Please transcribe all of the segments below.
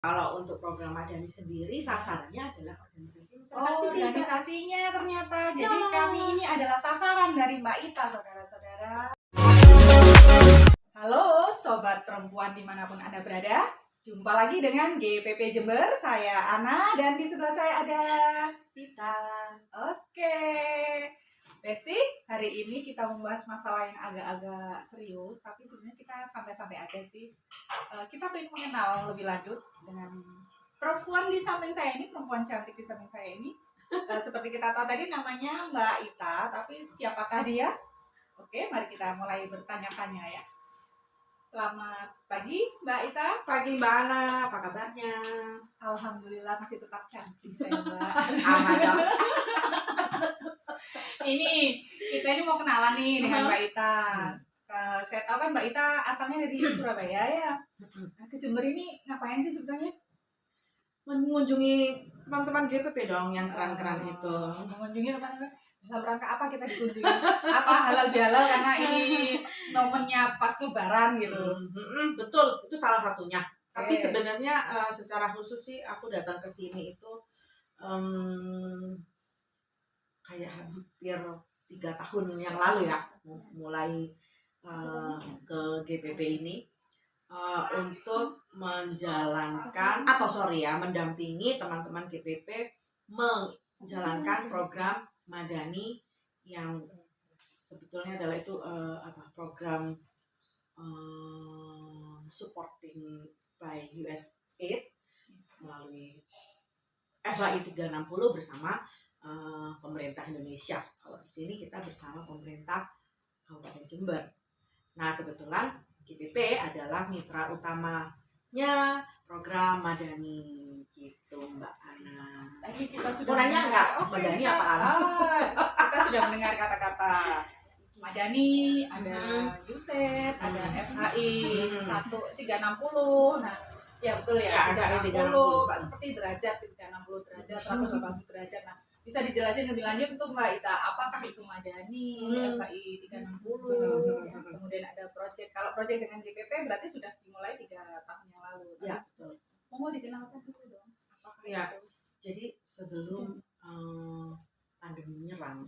Kalau untuk program Madani sendiri sasarannya adalah organisasi masyarakat Oh, sipil. organisasinya ternyata. Jadi kami ini adalah sasaran dari Mbak Ita, saudara-saudara. Halo, sobat perempuan dimanapun Anda berada. Jumpa lagi dengan GPP Jember. Saya Ana dan di sebelah saya ada Kita Oke, Besti, hari ini kita membahas masalah yang agak-agak serius, tapi sebenarnya kita santai-santai aja sih. Kita pengen mengenal lebih lanjut dengan perempuan di samping saya ini, perempuan cantik di samping saya ini. Seperti kita tahu tadi namanya Mbak Ita, tapi siapakah dia? Oke, mari kita mulai bertanya-tanya ya. Selamat pagi Mbak Ita. pagi Mbak Ana, apa kabarnya? Alhamdulillah masih tetap cantik saya Mbak. Aman dong. Ini kita ini mau kenalan nih dengan Mbak Ita. Saya tahu kan Mbak Ita asalnya dari Surabaya ya. Nah, ke Jember ini ngapain sih sebenarnya? Mengunjungi teman-teman GPP dong yang keren-keren itu. Mengunjungi apa? Dalam rangka apa kita dikunjungi? Apa halal bihalal karena ini momennya pas Lebaran gitu. Betul, itu salah satunya. Tapi Oke. sebenarnya secara khusus sih aku datang ke sini itu kayak hampir 3 tahun yang lalu ya, mulai ke GPP ini untuk mendampingi teman-teman GPP menjalankan program Madani yang sebetulnya adalah itu program supporting by USAID melalui FAI 360 bersama pemerintah Indonesia. Kalau di sini kita bersama pemerintah Kabupaten Jember. Nah, kebetulan GPP adalah mitra utamanya program Madani gitu, Mbak Ana. Tadi kita sudah Mau nanya nggak? Madani apaan? Kita sudah mendengar kata-kata Madani, ada USAID, ada FHI 1360. Nah, ya betul ya, 360. Nggak seperti derajat 360 derajat, 180 derajat. Nah, bisa dijelasin lebih lanjut untuk Mbak Ita, apakah itu Madani, FHI 360, kemudian ada proyek. Kalau proyek dengan GPP berarti sudah dimulai 3 tahun yang lalu. Ya, betul. Mau dikenalkan dulu dong. Apakah Ya, itu? jadi sebelum pandemi menyerang,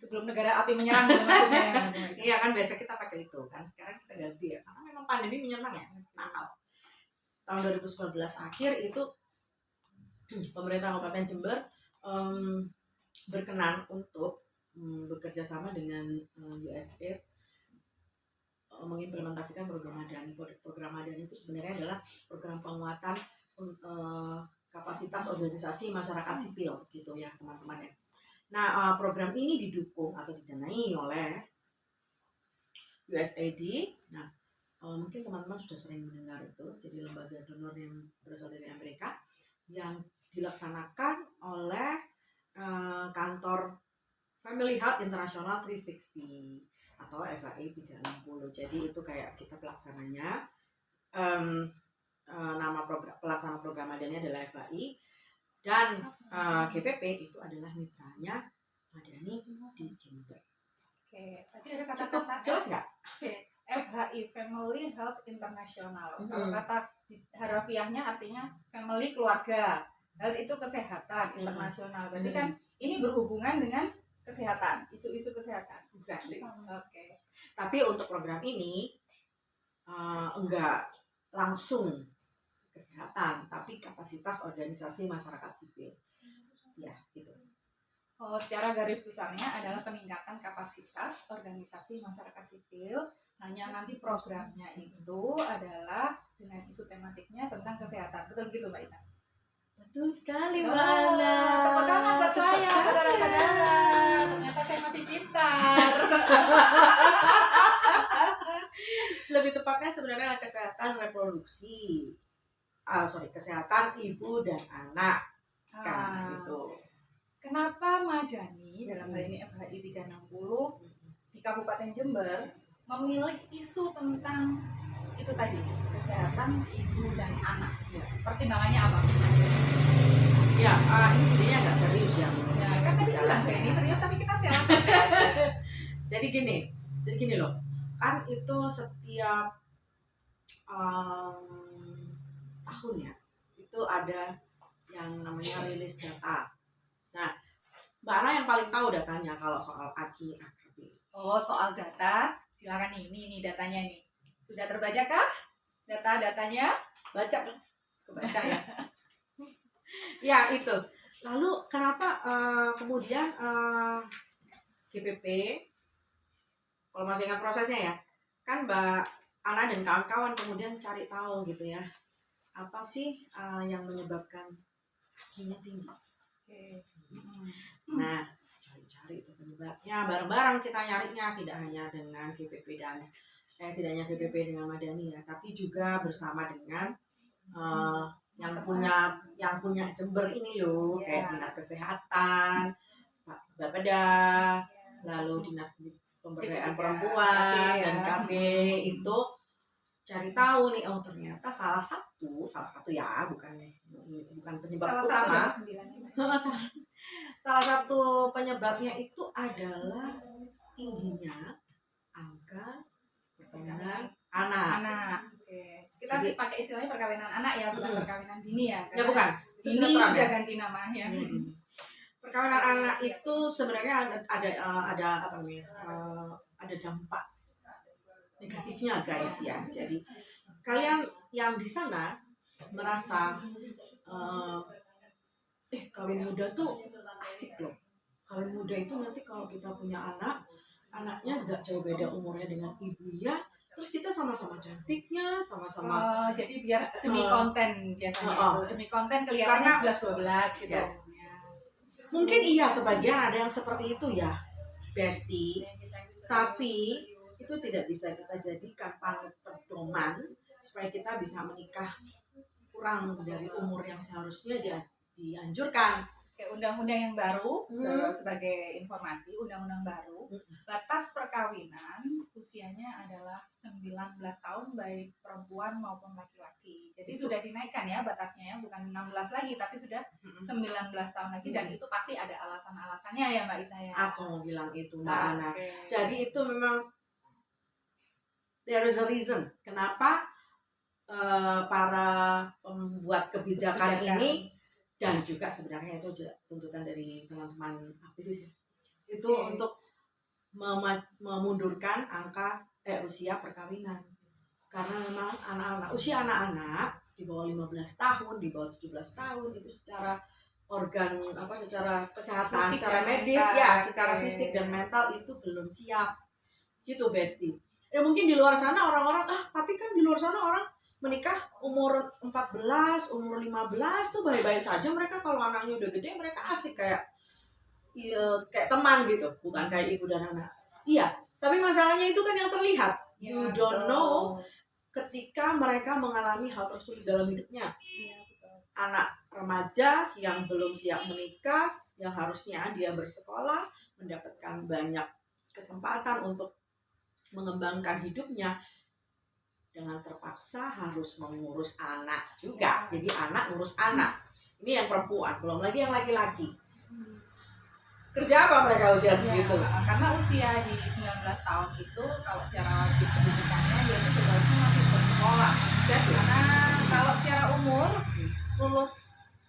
Sebelum negara api menyerang gitu maksudnya. iya kan biasa kita pakai itu kan, sekarang kita ganti ya karena memang pandemi menyerang ya. Nah, tahun 2019 akhir itu pemerintah Kabupaten Jember berkenan untuk bekerja sama dengan USAID mengimplementasikan program Madani. Program Madani itu sebenarnya adalah program penguatan kapasitas organisasi masyarakat sipil gitu ya teman-teman ya. Nah, program ini didukung atau didanai oleh USAID. Nah, mungkin teman-teman sudah sering mendengar itu, jadi lembaga donor yang berasal dari Amerika yang dilaksanakan oleh kantor Family Health International 360 atau FAI 360. Jadi itu kayak kita pelaksananya, nama pelaksana program Madani adalah FAI, dan GPP itu adalah mitranya Madani di Jember. Oke, tadi ada Cukup kata-kata jelas nggak? FHI Family Health International. Kalau kata harafiahnya artinya family keluarga, health itu kesehatan internasional. Berarti kan ini berhubungan dengan kesehatan, isu-isu kesehatan. Exactly. Oke. Tapi untuk program ini enggak langsung kesehatan, tapi kapasitas organisasi masyarakat sipil. Ya, gitu. Oh, secara garis besarnya adalah peningkatan kapasitas organisasi masyarakat sipil. Hanya nanti programnya itu adalah dengan isu tematiknya tentang kesehatan. Betul gitu Mbak Ita? Betul sekali, Mbak Oh, Ana. tepuk tangan buat saya, saudara-saudara. Ternyata saya masih pintar. Lebih tepatnya sebenarnya kesehatan reproduksi. Kesehatan ibu dan anak. Kan gitu. Kenapa Madani dalam hal ini FHI 360 di Kabupaten Jember memilih isu tentang itu tadi, kesehatan ibu dan anak? Ya, pertimbangannya apa? Ya, ini jadinya agak serius ya. Ya, kan tadi bilang saya ini serius tapi kita santai. Jadi gini loh, kan itu setiap tahun ya ada yang namanya rilis data. Nah, Mbak Ana yang paling tahu datanya kalau soal AKI AKB. Oh, soal data, silakan ini datanya nih. Sudah terbaca kah? Data-datanya? Baca kan? Kebaca ya. Ya itu. Lalu kenapa kemudian GPP, kalau masih ingat prosesnya ya, kan Mbak Ana dan kawan-kawan kemudian cari tahu gitu ya, apa sih yang menyebabkan kakinya tinggi. Oke. Nah, cari-cari itu penyebabnya, bareng-bareng kita nyarinya, tidak hanya dengan GPP dan tidak hanya GPP dengan Madani ya, tapi juga bersama dengan yang punya Jember ini loh, kayak Dinas Kesehatan, Bapeda, lalu Dinas Pemberdayaan Perempuan dan KB itu cari tahu nih, oh ternyata salah satu ya, bukan penyebab utama. Salah satu penyebabnya itu adalah tingginya angka perkawinan anak. Oke. Kita pakai istilahnya perkawinan anak ya, bukan perkawinan dini ya. Ya bukan. Ini sudah ganti namanya. Perkawinan anak itu sebenarnya ada apa namanya? Ada dampak negatifnya guys ya. Jadi kalian yang di sana merasa kawin muda tuh asik loh. Kawin muda itu nanti kalau kita punya anaknya nggak jauh beda umurnya dengan ibunya, terus kita sama-sama cantiknya, sama-sama. Jadi biar demi konten biasanya demi konten kelihatannya 11-12 gitu. Yes. Mungkin iya sebagian ada yang seperti itu ya, Besti. Tapi itu tidak bisa kita jadikan pedoman supaya kita bisa menikah kurang dari umur yang seharusnya dianjurkan. Kayak undang-undang yang baru, sebagai informasi, undang-undang baru, batas perkawinan usianya adalah 19 tahun baik perempuan maupun laki-laki. Jadi sudah dinaikkan ya batasnya ya, bukan 16 lagi tapi sudah 19 tahun lagi, dan itu pasti ada alasan-alasannya ya Mbak Ita ya. Aku mau bilang itu Mbak Ana. Jadi itu memang there is a reason kenapa para pembuat kebijakan ini, dan juga sebenarnya itu juga tuntutan dari teman-teman aktivis itu untuk memundurkan angka usia perkawinan, karena memang usia anak-anak di bawah 15 tahun, di bawah 17 tahun itu secara secara kesehatan, fisik secara medis mental, ya, secara fisik dan mental itu belum siap gitu Besti. Ya mungkin di luar sana orang-orang tapi kan di luar sana orang menikah umur 14, umur 15 tuh baik-baik saja mereka, kalau anaknya udah gede mereka asik kayak teman gitu, bukan kayak ibu dan anak. Iya, tapi masalahnya itu kan yang terlihat. You don't know ketika mereka mengalami hal tersulit dalam hidupnya. Anak remaja yang belum siap menikah, yang harusnya dia bersekolah, mendapatkan banyak kesempatan untuk mengembangkan hidupnya, dengan terpaksa harus mengurus anak juga. Jadi anak ngurus anak. Ini yang perempuan, belum lagi yang laki-laki. Kerja apa mereka usia segitu? Karena usia di 19 tahun itu kalau secara wajib pendidikannya ya itu seharusnya masih bersekolah. Karena kalau secara umur lulus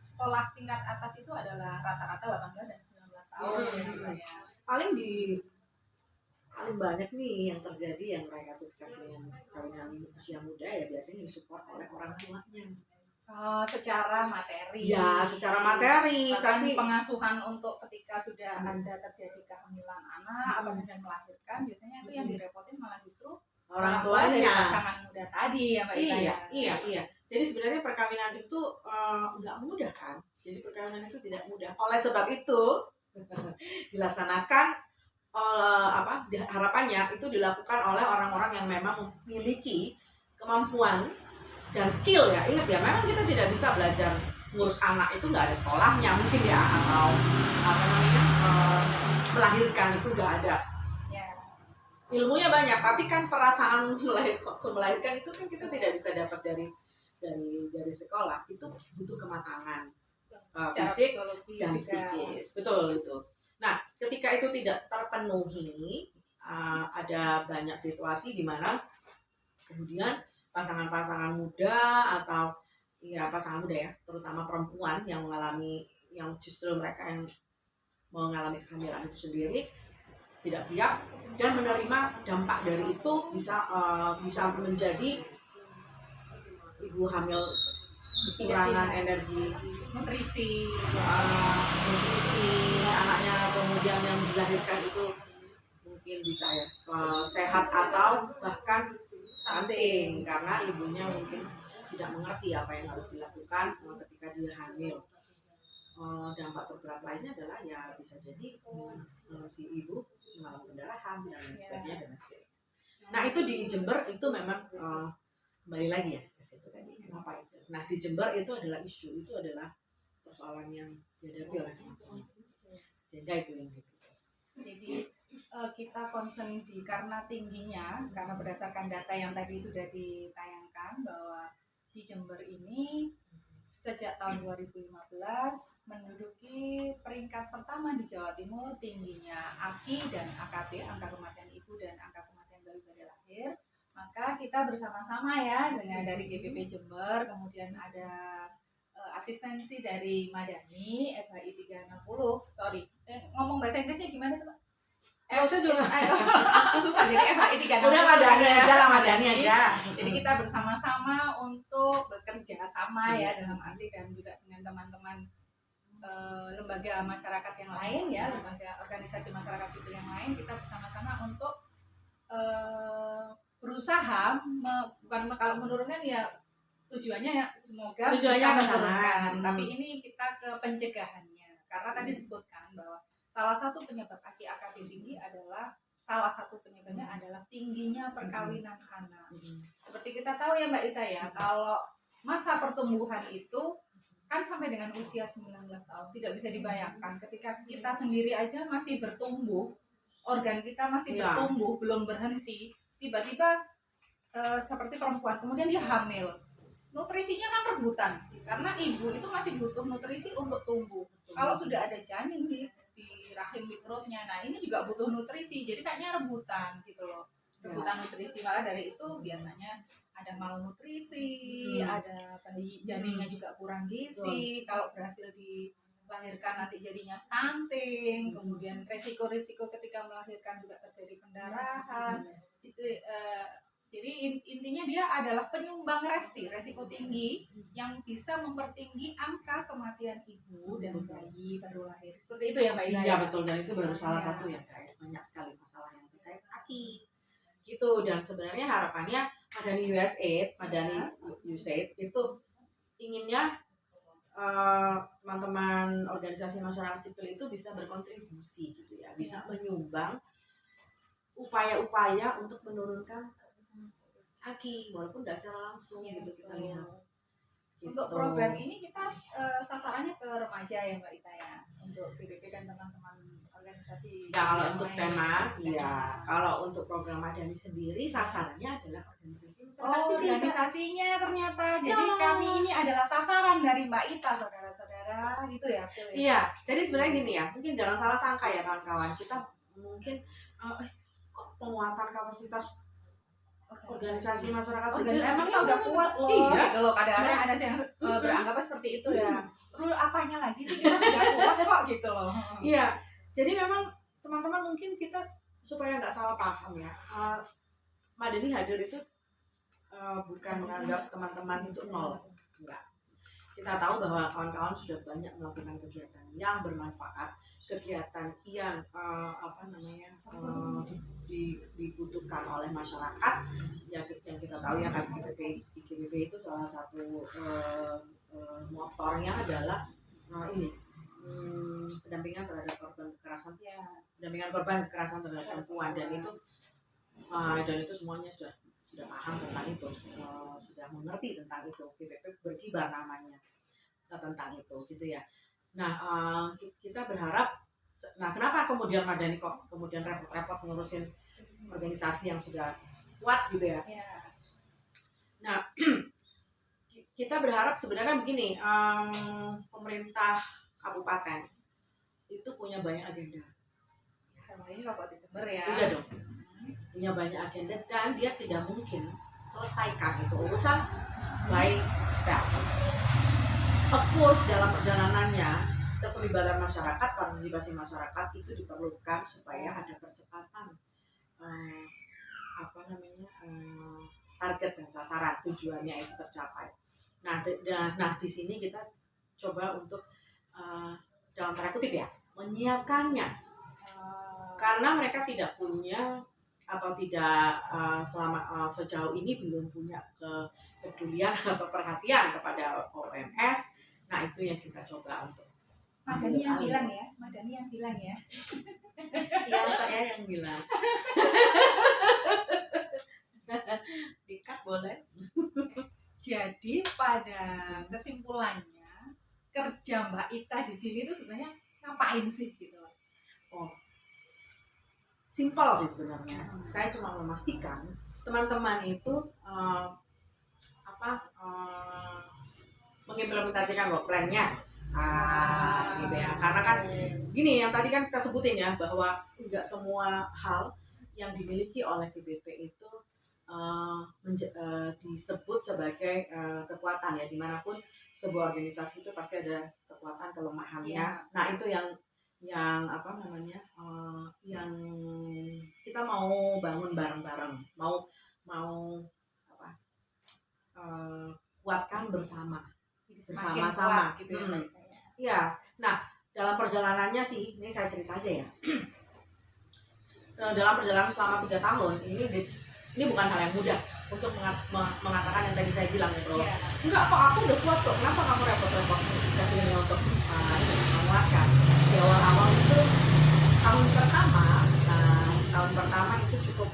sekolah tingkat atas itu adalah rata-rata 18 dan 19 tahun. Paling banyak nih yang terjadi yang mereka sukses dengan kawinan usia muda ya biasanya disupport oleh orang tuanya. Secara materi. Ya, secara materi. Tapi pengasuhan untuk ketika sudah ada terjadi kehamilan anak dan melahirkan, biasanya itu yang direpotin malah justru orang tuanya dari pasangan muda tadi ya Mbak Ita. Iya. Jadi sebenarnya perkawinan itu nggak mudah kan. Jadi perkawinan itu tidak mudah. Oleh sebab itu dilaksanakan harapannya itu dilakukan oleh orang-orang yang memang memiliki kemampuan dan skill ya. Ingat ya, memang kita tidak bisa belajar ngurus anak itu nggak ada sekolahnya mungkin ya, atau melahirkan itu nggak ada. Ilmunya banyak, tapi kan perasaan melahirkan itu kan kita tidak bisa dapat dari sekolah. Itu butuh kematangan fisik dan psikis. Betul itu. Nah, ketika itu tidak terpenuhi, ada banyak situasi di mana kemudian pasangan-pasangan muda atau ya pasangan muda ya, terutama perempuan yang justru mereka yang mengalami kehamilan itu sendiri tidak siap dan menerima dampak dari itu bisa menjadi ibu hamil kekurangan energi, nutrisi anaknya, kemudian yang dilahirkan itu mungkin bisa ya sehat atau bahkan stunting karena ibunya mungkin tidak mengerti apa yang harus dilakukan ketika dia hamil. Dampak terberat lainnya adalah ya bisa jadi si ibu mengalami pendarahan dan lain sebagainya dan sebagainya. Nah itu di Jember itu memang kembali lagi ya ke situ tadi. Kenapa itu? Nah di Jember itu adalah itu adalah persoalan yang dihadapi oleh teman-teman. Sehingga itu yang gitu. Jadi kita concern karena tingginya, karena berdasarkan data yang tadi sudah ditayangkan bahwa di Jember ini sejak tahun 2015 menduduki peringkat pertama di Jawa Timur tingginya AKI dan AKB, angka kematian ibu dan angka kematian bayi pada lahir. Maka kita bersama-sama ya dengan dari GPP Jember, kemudian ada asistensi dari Madani FHI 360. Ngomong bahasa Inggrisnya gimana tuh, Pak? Saya juga susah, jadi FHI 360. udah Madani aja lah, Madani aja. Jadi kita bersama-sama untuk bekerja sama ya dalam arti dan juga dengan teman-teman lembaga masyarakat yang lain ya, lembaga organisasi masyarakat sipil yang lain, kita bersama-sama untuk berusaha bukan kalau menurunkan ya tujuannya ya semoga bisa menurunkan, tapi ini kita ke pencegahannya karena tadi disebutkan bahwa salah satu penyebab AKI tinggi adalah salah satu penyebabnya adalah tingginya perkawinan anak. Seperti kita tahu ya Mbak Ita ya, kalau masa pertumbuhan itu kan sampai dengan usia 19 tahun, tidak bisa dibayangkan ketika kita sendiri aja masih bertumbuh, organ kita masih bertumbuh, belum berhenti, tiba-tiba seperti perempuan, kemudian dia hamil. Nutrisinya kan rebutan, karena ibu itu masih butuh nutrisi untuk tumbuh. Kalau sudah ada janin di rahim di perutnya, nah ini juga butuh nutrisi, jadi kayaknya rebutan gitu loh, rebutan nutrisi. Malah dari itu biasanya ada malnutrisi, ada janinnya juga kurang gizi, kalau berhasil dilahirkan nanti jadinya stunting, kemudian resiko-resiko ketika melahirkan juga terjadi pendarahan. Jadi intinya dia adalah penyumbang resiko tinggi yang bisa mempertinggi angka kematian ibu dan bayi baru lahir. Seperti itu ya Mbak Ida? Iya betul, dan itu baru salah satu ya guys, banyak sekali masalah yang terkait AKI gitu. Dan sebenarnya harapannya Madani USAID itu inginnya teman-teman organisasi masyarakat sipil itu bisa berkontribusi gitu ya, bisa menyumbang upaya-upaya untuk menurunkan AKI walaupun tidak secara langsung gitu kita lihat. Untuk program ini kita sasarannya ke remaja ya Mbak Ita ya, untuk PBB dan teman-teman organisasi. Ya kalau untuk tema, ya kalau untuk program Madani sendiri sasarannya adalah organisasi masyarakat sipil. Organisasinya ternyata, jadi kami ini adalah sasaran dari Mbak Ita, saudara-saudara, gitu ya? Iya, jadi sebenarnya gini ya, mungkin jangan salah sangka ya kawan-kawan, kita mungkin kok penguatan kapasitas organisasi masyarakat sipil emangnya udah kuat loh. Iya. Gitu loh, kadang-kadang ada yang beranggapnya seperti itu ya. Perlu apanya lagi sih, kita sudah kuat kok gitu loh. Iya, jadi memang teman-teman mungkin kita supaya nggak salah paham ya, Madani hadir itu bukan menganggap teman-teman itu nol, enggak. Kita tahu bahwa kawan-kawan sudah banyak melakukan kegiatan yang bermanfaat, kegiatan yang dibutuhkan oleh masyarakat. Yang kita tahu ya kan IGBP itu salah satu motornya adalah pendampingan terhadap korban kekerasan, pendampingan korban kekerasan terhadap perempuan, dan itu semuanya sudah paham tentang itu, sudah mengerti tentang itu. GPP berkibar namanya tentang itu gitu ya. Nah kita berharap, kenapa kemudian Madani kok kemudian repot-repot ngurusin organisasi yang sudah kuat gitu ya. Nah kita berharap sebenarnya begini, pemerintah kabupaten itu punya banyak agenda. Sama ini Kabupaten Jember ya. Iya dong, punya banyak agenda, dan dia tidak mungkin selesaikan itu urusan by step. Of course dalam perjalanannya keterlibatan masyarakat, partisipasi masyarakat itu diperlukan supaya ada percepatan target dan sasaran tujuannya itu tercapai. Nah di sini kita coba untuk dalam tanda kutip ya menyiapkannya, karena mereka tidak punya atau tidak sejauh ini belum punya kepedulian atau perhatian kepada OMS. Nah itu yang kita coba untuk Madani yang bilang ya, Madani yang bilang ya. Ya saya yang bilang. Dikat boleh. Jadi pada kesimpulannya kerja Mbak Ita di sini tuh sebenarnya ngapain sih gitu? Oh, simpel sih sebenarnya. Saya cuma memastikan teman-teman itu mengimplementasikan work plan-nya. Gitu ya. Karena kan gini yang tadi kan kita sebutin ya bahwa tidak semua hal yang dimiliki oleh GBP itu disebut sebagai kekuatan ya, dimanapun sebuah organisasi itu pasti ada kekuatan kelemahannya. Nah itu yang yang kita mau bangun bareng-bareng, mau kuatkan bersama-sama gitu ya. Iya. Nah dalam perjalanannya sih ini saya cerita aja ya. Dalam perjalanan selama 3 tahun ini bukan hal yang mudah untuk mengatakan yang tadi saya bilang ya bro. Enggak kok, aku udah kuat kok, kenapa kamu repot-repot kesini untuk menguatkan. Di awal-awal itu tahun pertama itu cukup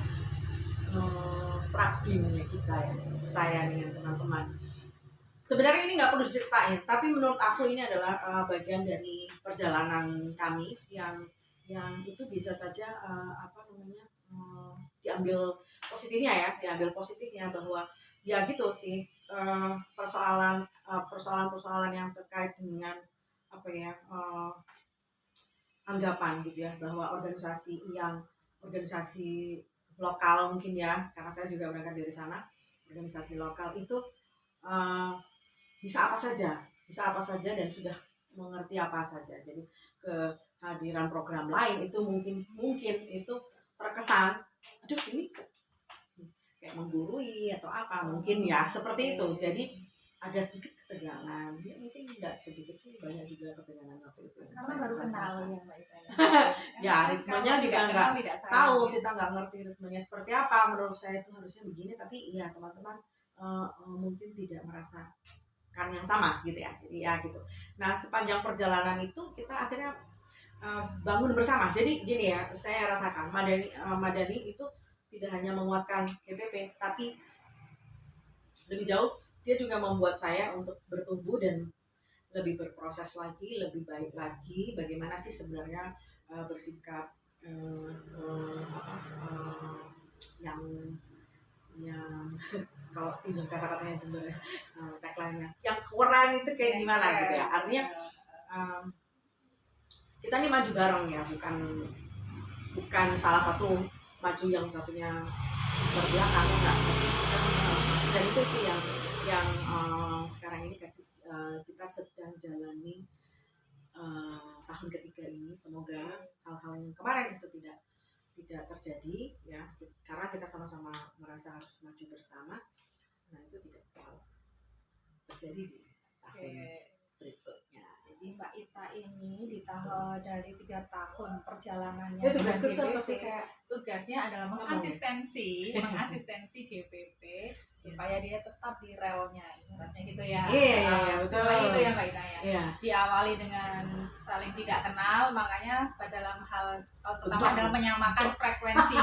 struggling kita ya, saya dengan teman-teman. Sebenarnya ini nggak perlu diceritain, tapi menurut aku ini adalah bagian dari perjalanan kami yang itu bisa saja diambil positifnya bahwa ya gitu sih, persoalan yang terkait dengan anggapan gitu ya bahwa organisasi lokal mungkin ya, karena saya juga berangkat dari sana, organisasi lokal itu bisa apa saja dan sudah mengerti apa saja. Jadi kehadiran program lain itu mungkin itu terkesan aduh ini kayak menggurui atau apa mungkin ya seperti itu. Jadi ada sedikit ketegangan, ya mungkin tidak sedikit sih, banyak juga ketegangan waktu itu. Karena baru kenal ya Mbak Ita. Ya ritmenya juga nggak tahu, kita nggak ngerti ritmenya seperti apa. Menurut saya itu harusnya begini, tapi ya teman-teman mungkin tidak merasakan yang sama gitu ya. Jadi ya gitu. Nah sepanjang perjalanan itu kita akhirnya bangun bersama. Jadi gini ya, saya rasakan Madani itu tidak hanya menguatkan GBP, tapi lebih jauh dia juga membuat saya untuk bertumbuh dan lebih berproses lagi, lebih baik lagi. Bagaimana sih sebenarnya bersikap yang kalau pinjam kata-katanya jember tagline-nya yang keren itu kayak gimana gitu ya. Artinya kita ini maju bareng ya, bukan salah satu maju yang satunya berbelakang, enggak. Dan itu sih yang sekarang ini kita sedang jalani tahun ketiga ini. Semoga hal-hal yang kemarin itu tidak terjadi ya, karena kita sama-sama merasa harus maju bersama. Nah itu tidak terjadi di tahun berikutnya. Jadi Mbak Ita ini di tahun dari 3 tahun perjalanannya tugas kita pasti kayak tugasnya adalah mengasistensi GBP supaya dia tetap di relnya, ibaratnya gitu ya. Iya, betul. Itu ya Mbak Ita ya. Iya. Diawali dengan saling tidak kenal, makanya dalam hal pertama adalah menyamakan frekuensi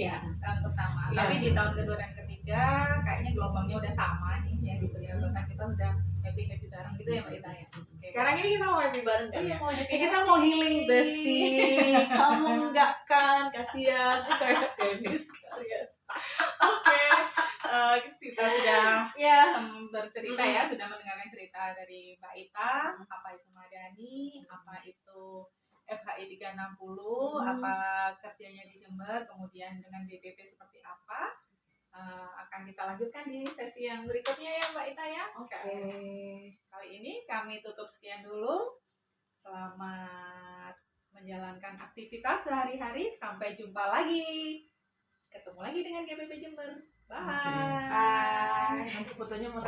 ya tahun pertama. Iya. Tapi di tahun kedua dan ketiga kayaknya gelombangnya udah sama nih ya gitu ya. Bahkan kita udah happy bareng gitu ya Mbak Ita ya. Sekarang ini kita mau happy bareng kan? Iya, kita mau healing bestie. Kamu enggak kan? Kasihan. Kayak Dennis. Oke, kita sudah bercerita ya, sudah mendengarkan cerita dari Mbak Ita, apa itu Madani, apa itu FHI 360, apa kerjanya di Jember, kemudian dengan DPP seperti apa. Akan kita lanjutkan di sesi yang berikutnya ya Mbak Ita ya. Oke. Kali ini kami tutup sekian dulu. Selamat menjalankan aktivitas sehari-hari. Sampai jumpa lagi. Ketemu lagi dengan GPP Jember. Bye. Bye. Nanti fotonya mau